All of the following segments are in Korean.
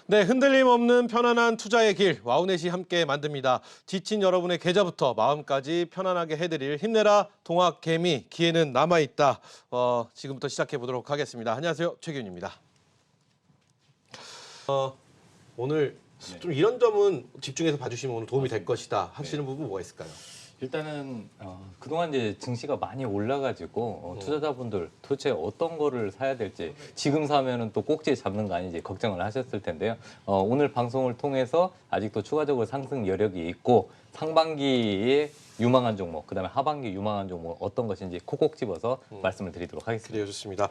네, 흔들림 없는 편안한 투자의 길, 와우넷이 함께 만듭니다. 지친 여러분의 계좌부터 마음까지 편안하게 해드릴 힘내라 동학개미, 기회는 남아있다. 지금부터 시작해 보도록 하겠습니다. 안녕하세요, 최기훈입니다. 오늘 좀 이런 점은 집중해서 봐주시면 오늘 도움이 될 것이다 하시는 부분 뭐가 있을까요? 일단은 그동안 이제 증시가 많이 올라가지고 투자자분들 도대체 어떤 거를 사야 될지 지금 사면은 또 꼭지 잡는 거 아닌지 걱정을 하셨을 텐데요. 오늘 방송을 통해서 아직도 추가적으로 상승 여력이 있고 상반기에 유망한 종목, 그다음에 하반기 유망한 종목 어떤 것인지 콕콕 집어서 말씀을 드리도록 하겠습니다. 그래요, 좋습니다.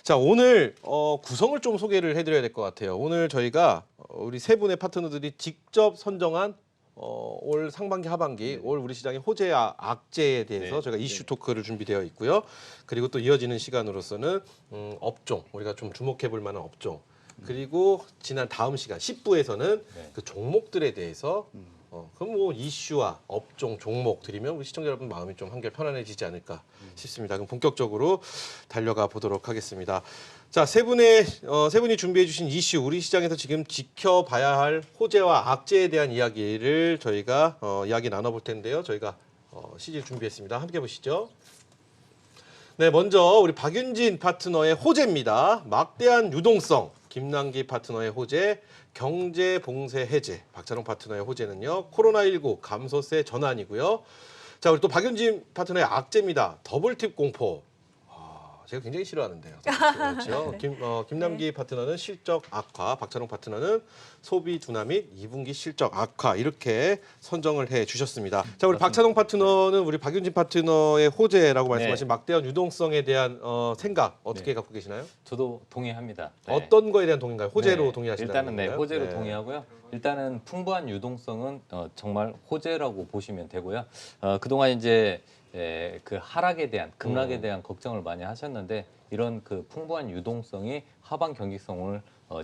자, 오늘 구성을 좀 소개를 해드려야 될 것 같아요. 오늘 저희가 우리 세 분의 파트너들이 직접 선정한 올 상반기 하반기 올 우리 시장의 호재와 악재에 대해서 저희가 이슈 토크를 준비되어 있고요. 그리고 또 이어지는 시간으로서는 업종, 우리가 좀 주목해 볼 만한 업종, 그리고 지난 다음 시간 10부에서는 그 종목들에 대해서 그럼 뭐 이슈와 업종, 종목 드리면 우리 시청자 여러분 마음이 좀 한결 편안해지지 않을까 싶습니다. 그럼 본격적으로 달려가 보도록 하겠습니다. 자, 세 분이 준비해 주신 이슈, 우리 시장에서 지금 지켜봐야 할 호재와 악재에 대한 이야기를 저희가 이야기 나눠볼 텐데요. 저희가 CG를 준비했습니다. 함께 보시죠. 네, 먼저 우리 박윤진 파트너의 호재입니다. 막대한 유동성. 김남기 파트너의 호재, 경제 봉쇄 해제. 박찬홍 파트너의 호재는요, 코로나19 감소세 전환이고요. 자, 우리 또 박윤진 파트너의 악재입니다. 더블팁 공포. 제가 굉장히 싫어하는데요. 그렇죠. 김남기 파트너는 실적 악화, 박찬홍 파트너는 소비 둔화 및 2분기 실적 악화, 이렇게 선정을 해 주셨습니다. 자, 우리 박찬홍 파트너는 우리 박윤진 파트너의 호재라고 말씀하신 막대한 유동성에 대한 생각 어떻게 갖고 계시나요? 저도 동의합니다. 어떤 거에 대한 동의인가요? 호재로 동의하시나요? 일단은 호재로 동의하고요. 일단은 풍부한 유동성은 정말 호재라고 보시면 되고요. 그동안 이제 그 하락에 대한 급락에 대한 걱정을 많이 하셨는데 이런 그 풍부한 유동성이 하방 경직성을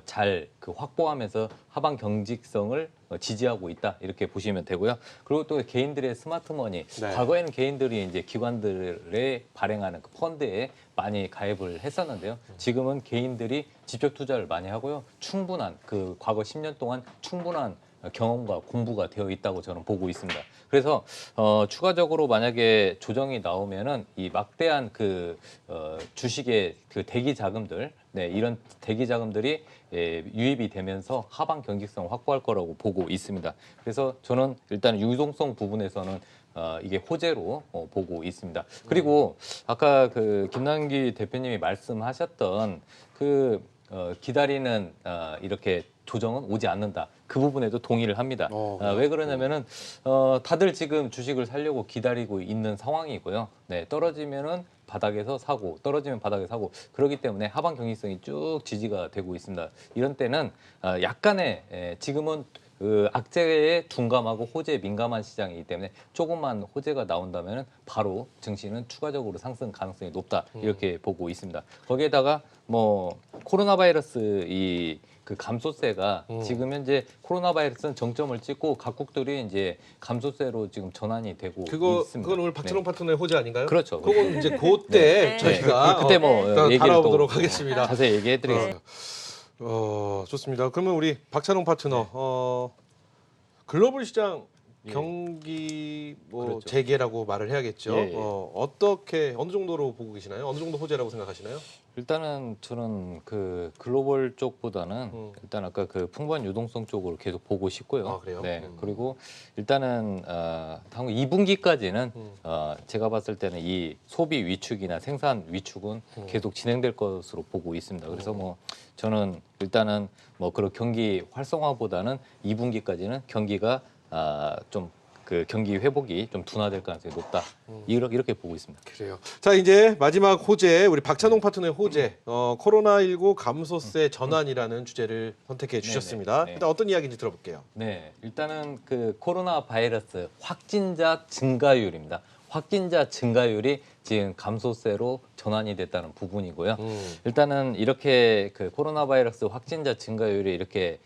잘 확보하면서 하방 경직성을 지지하고 있다, 이렇게 보시면 되고요. 그리고 또 개인들의 스마트머니, 과거에는 개인들이 이제 기관들에 발행하는 그 펀드에 많이 가입을 했었는데요. 지금은 개인들이 직접 투자를 많이 하고요. 충분한 그 과거 10년 동안 충분한 경험과 공부가 되어 있다고 저는 보고 있습니다. 그래서 추가적으로 만약에 조정이 나오면은 이 막대한 그 주식의 그 대기 자금들, 이런 대기 자금들이 유입이 되면서 하방 경직성을 확보할 거라고 보고 있습니다. 그래서 저는 일단 유동성 부분에서는 이게 호재로 보고 있습니다. 그리고 아까 그 김남기 대표님이 말씀하셨던 그 기다리는 이렇게 조정은 오지 않는다. 그 부분에도 동의를 합니다. 왜 그러냐면은 다들 지금 주식을 사려고 기다리고 있는 상황이고요. 떨어지면은 바닥에서 사고, 떨어지면 바닥에 사고, 그렇기 때문에 하방 경직성이 쭉 지지가 되고 있습니다. 이런 때는 약간의 지금은 그 악재에 둔감하고 호재에 민감한 시장이기 때문에 조금만 호재가 나온다면 바로 증시는 추가적으로 상승 가능성이 높다, 이렇게 보고 있습니다. 거기에다가 뭐 코로나 바이러스 그 감소세가 지금 현재 코로나 바이러스는 정점을 찍고 각국들이 이제 감소세로 지금 전환이 되고 있습니다. 그건 오늘 박찬홍 파트너의 호재 아닌가요? 그렇죠. 그건 이제 그때 저희가 그때 뭐 얘기를 다뤄보도록 하겠습니다. 자세히 얘기해드리겠습니다. 좋습니다. 그러면 우리 박찬홍 파트너 글로벌 시장 경기 그렇죠. 재개라고 말을 해야겠죠. 예. 어떻게 어느 정도로 보고 계시나요? 어느 정도 호재라고 생각하시나요? 일단은 저는 그 글로벌 쪽보다는 일단 아까 그 풍부한 유동성 쪽으로 계속 보고 싶고요. 아, 그래요? 그리고 일단은 당분 2분기까지는 제가 봤을 때는 이 소비 위축이나 생산 위축은 계속 진행될 것으로 보고 있습니다. 그래서 뭐 저는 일단은 뭐 그런 경기 활성화보다는 2분기까지는 경기가 좀 그 경기 회복이 좀 둔화될 가능성이 높다, 이렇게 보고 있습니다. 그래요. 자, 이제 마지막 호재, 우리 박찬홍 파트너의 호재, 코로나19 감소세 전환이라는 주제를 선택해 주셨습니다. 일단 어떤 이야기인지 들어볼게요. 일단은 그 코로나 바이러스 확진자 증가율입니다. 확진자 증가율이 지금 감소세로 전환이 됐다는 부분이고요. 일단은 이렇게 그 코로나 바이러스 확진자 증가율이 이렇게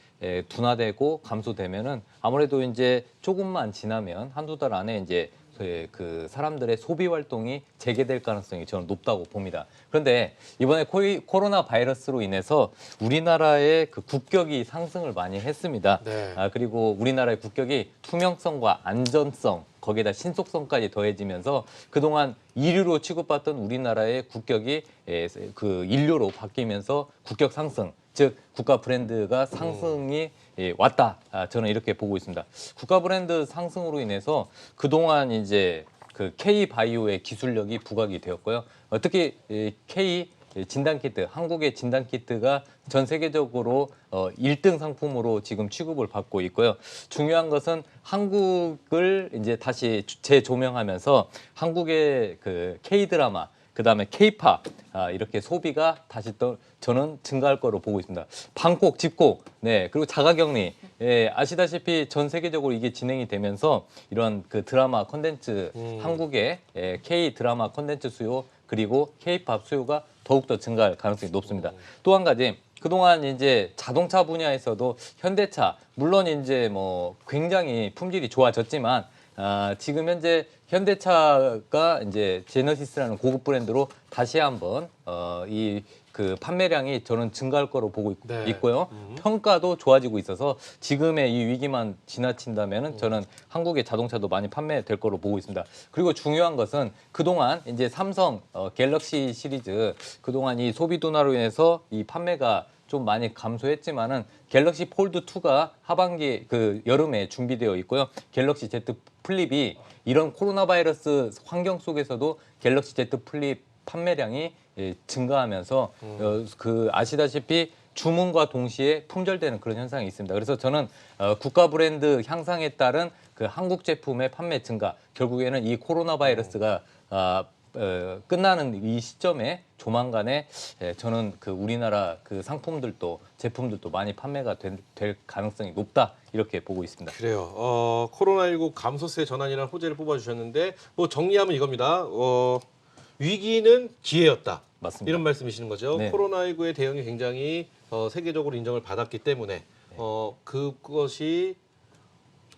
둔화되고 감소되면은 아무래도 이제 조금만 지나면 한두 달 안에 이제 그 사람들의 소비 활동이 재개될 가능성이 저는 높다고 봅니다. 그런데 이번에 코로나 바이러스로 인해서 우리나라의 그 국격이 상승을 많이 했습니다. 네. 그리고 우리나라의 국격이 투명성과 안전성 거기에다 신속성까지 더해지면서 그동안 2류로 취급받던 우리나라의 국격이 그 1류로 바뀌면서 국격 상승, 즉 국가 브랜드가 상승이 왔다. 저는 이렇게 보고 있습니다. 국가 브랜드 상승으로 인해서 그동안 이제 그 K 바이오의 기술력이 부각이 되었고요. 특히 K 진단키트, 한국의 진단키트가 전 세계적으로 1등 상품으로 지금 취급을 받고 있고요. 중요한 것은 한국을 이제 다시 재조명하면서 한국의 그 K-드라마, 그다음에 K-팝 이렇게 소비가 다시 또 저는 증가할 거로 보고 있습니다. 방콕, 집콕, 네 그리고 자가격리, 아시다시피 전 세계적으로 이게 진행이 되면서 이런 그 드라마 콘텐츠 한국의 K 드라마 콘텐츠 수요 그리고 K-팝 수요가 더욱더 증가할 가능성이 높습니다. 또 한 가지. 그동안 이제 자동차 분야에서도 현대차 물론 이제 뭐 굉장히 품질이 좋아졌지만 지금 현재 현대차가 이제 제너시스라는 고급 브랜드로 다시 한번 이 그 판매량이 저는 증가할 거로 보고 네. 있고요. 평가도 좋아지고 있어서 지금의 이 위기만 지나친다면은 저는 한국의 자동차도 많이 판매될 거로 보고 있습니다. 그리고 중요한 것은 그동안 이제 삼성 갤럭시 시리즈 그동안 이 소비 둔화로 인해서 이 판매가 좀 많이 감소했지만은 갤럭시 폴드 2가 하반기 그 여름에 준비되어 있고요. 갤럭시 Z 플립이 이런 코로나 바이러스 환경 속에서도 갤럭시 Z 플립 판매량이 증가하면서 그 아시다시피 주문과 동시에 품절되는 그런 현상이 있습니다. 그래서 저는 국가 브랜드 향상에 따른 그 한국 제품의 판매 증가, 결국에는 이 코로나 바이러스가 끝나는 이 시점에 조만간에 저는 그 우리나라 그 상품들도 제품들도 많이 판매가 될 가능성이 높다 이렇게 보고 있습니다. 그래요. 코로나19 감소세 전환이라는 호재를 뽑아주셨는데 뭐 정리하면 이겁니다. 위기는 기회였다. 맞습니다. 이런 말씀이시는 거죠. 네. 코로나19의 대응이 굉장히 세계적으로 인정을 받았기 때문에 그것이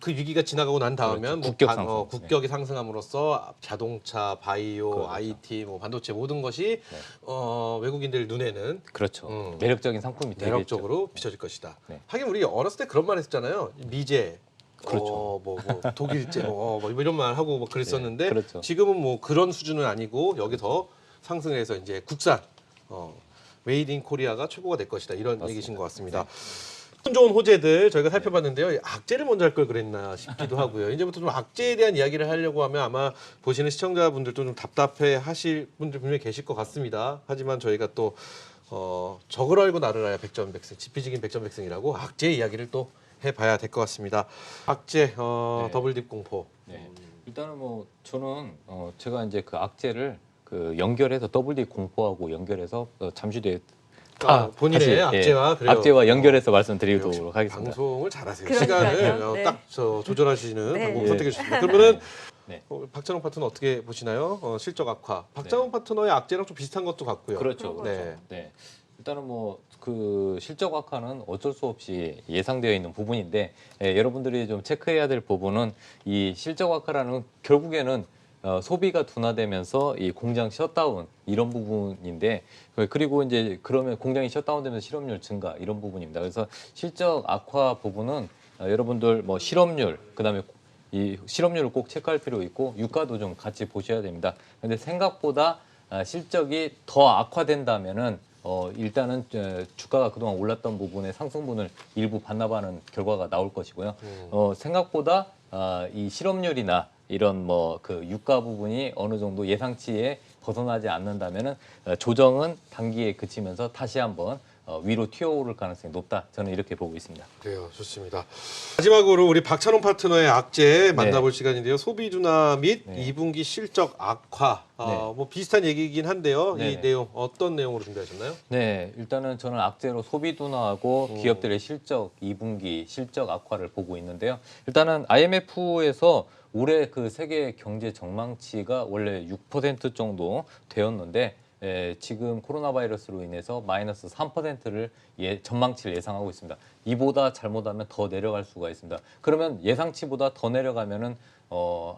그 위기가 지나가고 난 다음엔 그렇죠. 국격 상승. 국격이 상승함으로써 자동차, 바이오, 그렇죠. IT, 뭐 반도체 모든 것이 외국인들 눈에는 그렇죠. 매력적인 상품이 되겠죠. 매력적으로 비춰질 것이다. 네. 하긴 우리 어렸을 때 그런 말 했었잖아요. 미제, 그렇죠. 뭐 독일제, 뭐 이런 말 하고 뭐 그랬었는데 네, 그렇죠. 지금은 뭐 그런 수준은 아니고 여기 더 상승해서 이제 국산, 메이드 인 코리아가 최고가 될 것이다. 이런 맞습니다. 얘기신 것 같습니다. 기분 좋은 호재들 저희가 살펴봤는데요. 악재를 먼저 할 걸 그랬나 싶기도 하고요. 이제부터 좀 악재에 대한 이야기를 하려고 하면 아마 보시는 시청자분들도 좀 답답해 하실 분들 분명히 계실 것 같습니다. 하지만 저희가 또 적을 알고 나를 알아야 백전백승, 지피지긴 백전백승이라고 악재 이야기를 또 해봐야 될 것 같습니다. 악재, 네. 더블딥 공포. 네. 일단은 뭐 저는 제가 이제 그 악재를 그 연결해서 WD 공포하고 연결해서 잠시 뒤에 본인의 다시, 악재와 그래요. 악재와 연결해서 역시 말씀드리도록 하겠습니다. 방송을 잘하세요. 그러니까요. 시간을 네. 딱 조절하시는 네. 방법 네. 선택해 주셨습니다. 그러면은 네. 박찬욱 파트너 어떻게 보시나요? 실적 악화. 박찬욱 파트너의 악재랑 좀 비슷한 것도 같고요. 그렇죠. 그런 네. 네. 일단은 뭐 그 실적 악화는 어쩔 수 없이 예상되어 있는 부분인데 여러분들이 좀 체크해야 될 부분은 이 실적 악화라는 결국에는 소비가 둔화되면서 이 공장 셧다운 이런 부분인데 그리고 이제 그러면 공장이 셧다운되면서 실업률 증가 이런 부분입니다. 그래서 실적 악화 부분은 여러분들 뭐 실업률 그다음에 이 실업률을 꼭 체크할 필요 있고 유가도 좀 같이 보셔야 됩니다. 근데 생각보다 실적이 더 악화된다면은 일단은 주가가 그동안 올랐던 부분의 상승분을 일부 반납하는 결과가 나올 것이고요. 생각보다 이 실업률이나 이런 뭐 그 유가 부분이 어느 정도 예상치에 벗어나지 않는다면은 조정은 단기에 그치면서 다시 한번 위로 튀어오를 가능성이 높다. 저는 이렇게 보고 있습니다. 그래요. 좋습니다. 마지막으로 우리 박찬욱 파트너의 악재 만나볼 시간인데요. 소비 둔화 및 네. 2분기 실적 악화. 네. 뭐 비슷한 얘기이긴 한데요. 이 네네. 내용 어떤 내용으로 준비하셨나요? 네, 일단은 저는 악재로 소비 둔화하고 기업들의 실적 2분기 실적 악화를 보고 있는데요. 일단은 IMF에서 올해 그 세계 경제 전망치가 원래 6% 정도 되었는데 지금 코로나 바이러스로 인해서 마이너스 3%를 전망치를 예상하고 있습니다. 이보다 잘못하면 더 내려갈 수가 있습니다. 그러면 예상치보다 더 내려가면은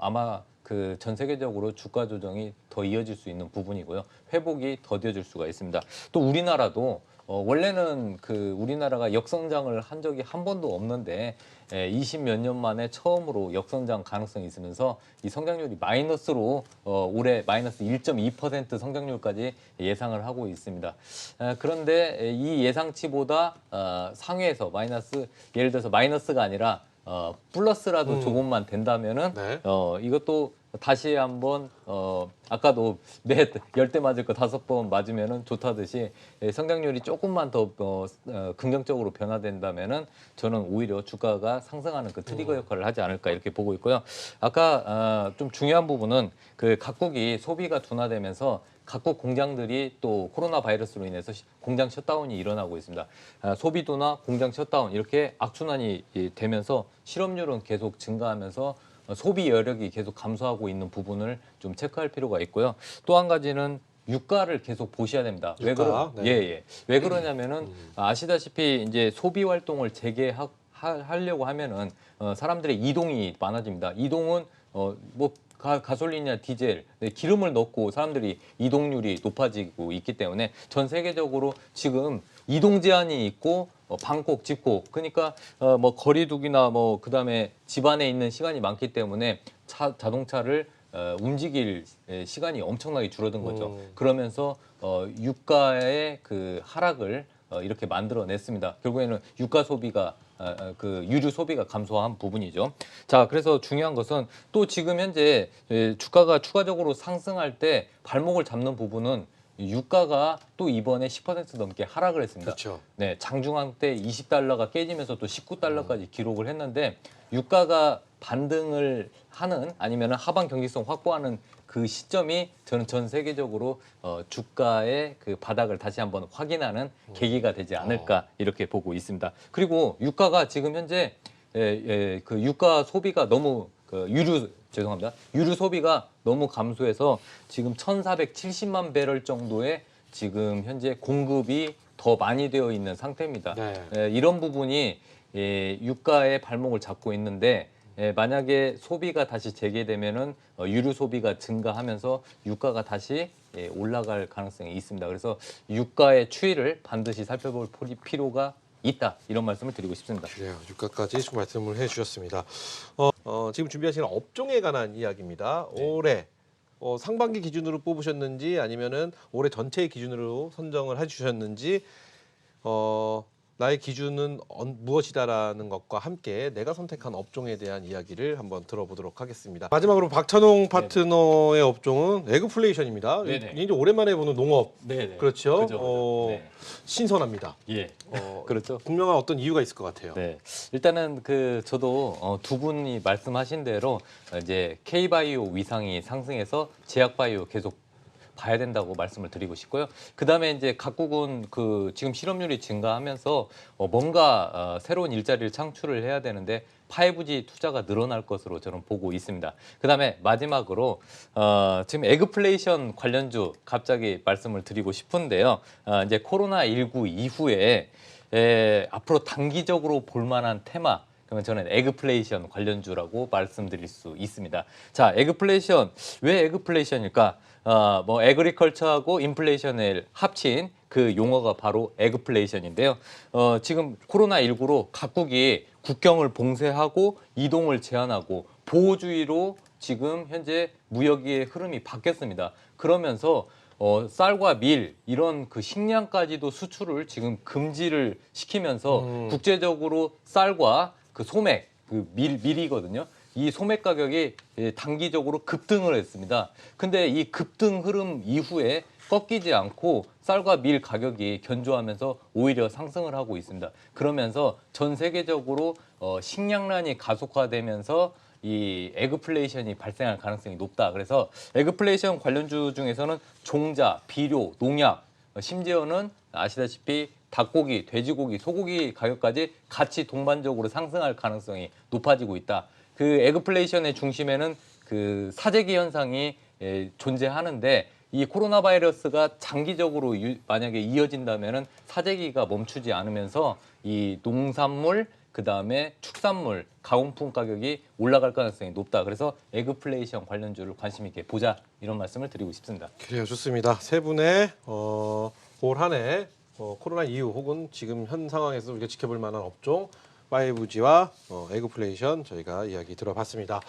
아마 그 전 세계적으로 주가 조정이 더 이어질 수 있는 부분이고요. 회복이 더뎌질 수가 있습니다. 또 우리나라도 원래는 그 우리나라가 역성장을 한 적이 한 번도 없는데 20몇 년 만에 처음으로 역성장 가능성이 있으면서 이 성장률이 마이너스로 올해 마이너스 1.2% 성장률까지 예상을 하고 있습니다. 그런데 이 예상치보다 상회에서 마이너스, 예를 들어서 마이너스가 아니라 플러스라도 조금만 된다면은 네. 이것도 다시 한번 아까도 매 10대 맞을 거 5번 맞으면은 좋다듯이 성장률이 조금만 더 긍정적으로 변화된다면은 저는 오히려 주가가 상승하는 그 트리거 역할을 하지 않을까 이렇게 보고 있고요. 아까 좀 중요한 부분은 그 각국이 소비가 둔화되면서 각국 공장들이 또 코로나 바이러스로 인해서 공장 셧다운이 일어나고 있습니다. 소비 둔화, 공장 셧다운 이렇게 악순환이 되면서 실업률은 계속 증가하면서 소비 여력이 계속 감소하고 있는 부분을 좀 체크할 필요가 있고요. 또 한 가지는 유가를 계속 보셔야 됩니다. 왜 유가? 네. 예. 왜 그러냐면은 아시다시피 이제 소비 활동을 재개하려고 하면은 사람들의 이동이 많아집니다. 이동은 뭐 가솔린이나 디젤, 기름을 넣고 사람들이 이동률이 높아지고 있기 때문에 전 세계적으로 지금 이동 제한이 있고 방콕, 집콕, 그러니까 뭐 거리두기나 뭐 그다음에 집안에 있는 시간이 많기 때문에 자동차를 움직일 시간이 엄청나게 줄어든 거죠. 그러면서 유가의 그 하락을 이렇게 만들어냈습니다. 결국에는 유가 소비가 그 유류 소비가 감소한 부분이죠. 자, 그래서 중요한 것은 또 지금 현재 주가가 추가적으로 상승할 때 발목을 잡는 부분은 유가가 또 이번에 10% 넘게 하락을 했습니다. 그렇죠. 네, 장중앙 때 20달러가 깨지면서 또 19달러까지 기록을 했는데 유가가 반등을 하는 아니면 하방 경직성 확보하는 그 시점이 저는 전 세계적으로 주가의 그 바닥을 다시 한번 확인하는 계기가 되지 않을까 이렇게 보고 있습니다. 그리고 유가가 지금 현재 그 유가 소비가 너무 유류 소비가 너무 감소해서 지금 1,470만 배럴 정도의 지금 현재 공급이 더 많이 되어 있는 상태입니다. 네. 이런 부분이 유가의 발목을 잡고 있는데 만약에 소비가 다시 재개되면은 유류 소비가 증가하면서 유가가 다시 올라갈 가능성이 있습니다. 그래서 유가의 추이를 반드시 살펴볼 필요가 있다 이런 말씀을 드리고 싶습니다. 그래요. 유가까지 좀 말씀을 해주셨습니다. 지금 준비하시는 업종에 관한 이야기입니다. 네. 올해 상반기 기준으로 뽑으셨는지 아니면은 올해 전체 기준으로 선정을 해주셨는지 나의 기준은 무엇이다라는 것과 함께 내가 선택한 업종에 대한 이야기를 한번 들어보도록 하겠습니다. 마지막으로 박찬홍 파트너의 업종은 에그플레이션입니다. 네네. 이제 오랜만에 보는 농업. 네네. 그렇죠. 그죠. 네. 신선합니다. 예. 그렇죠. 분명한 어떤 이유가 있을 것 같아요. 네. 일단은 그 저도 두 분이 말씀하신 대로 이제 K바이오 위상이 상승해서 제약바이오 계속 봐야 된다고 말씀을 드리고 싶고요. 그다음에 이제 각국은 그 지금 실업률이 증가하면서 뭔가 새로운 일자리를 창출을 해야 되는데 5G 투자가 늘어날 것으로 저는 보고 있습니다. 그다음에 마지막으로 지금 에그플레이션 관련주 갑자기 말씀을 드리고 싶은데요. 이제 코로나19 이후에 앞으로 단기적으로 볼 만한 테마 그러면 저는 에그플레이션 관련주라고 말씀드릴 수 있습니다. 자, 에그플레이션 왜 에그플레이션일까? 뭐 에그리컬처하고 인플레이션을 합친 그 용어가 바로 에그플레이션인데요. 지금 코로나19로 각국이 국경을 봉쇄하고 이동을 제한하고 보호주의로 지금 현재 무역의 흐름이 바뀌었습니다. 그러면서 쌀과 밀 이런 그 식량까지도 수출을 지금 금지를 시키면서 국제적으로 쌀과 그 소맥, 그 밀이거든요. 이 소맥 가격이 단기적으로 급등을 했습니다. 근데 이 급등 흐름 이후에 꺾이지 않고 쌀과 밀 가격이 견조하면서 오히려 상승을 하고 있습니다. 그러면서 전 세계적으로 식량난이 가속화되면서 이 에그플레이션이 발생할 가능성이 높다. 그래서 에그플레이션 관련주 중에서는 종자, 비료, 농약, 심지어는 아시다시피 닭고기, 돼지고기, 소고기 가격까지 같이 동반적으로 상승할 가능성이 높아지고 있다. 그 에그플레이션의 중심에는 그 사재기 현상이 존재하는데 이 코로나 바이러스가 장기적으로 만약에 이어진다면은 사재기가 멈추지 않으면서 이 농산물 그 다음에 축산물, 가공품 가격이 올라갈 가능성이 높다. 그래서 에그플레이션 관련주를 관심 있게 보자 이런 말씀을 드리고 싶습니다. 그래요, 좋습니다. 세 분의 올 한해 코로나 이후 혹은 지금 현 상황에서 우리가 지켜볼 만한 업종 5G와 에그플레이션 저희가 이야기 들어봤습니다.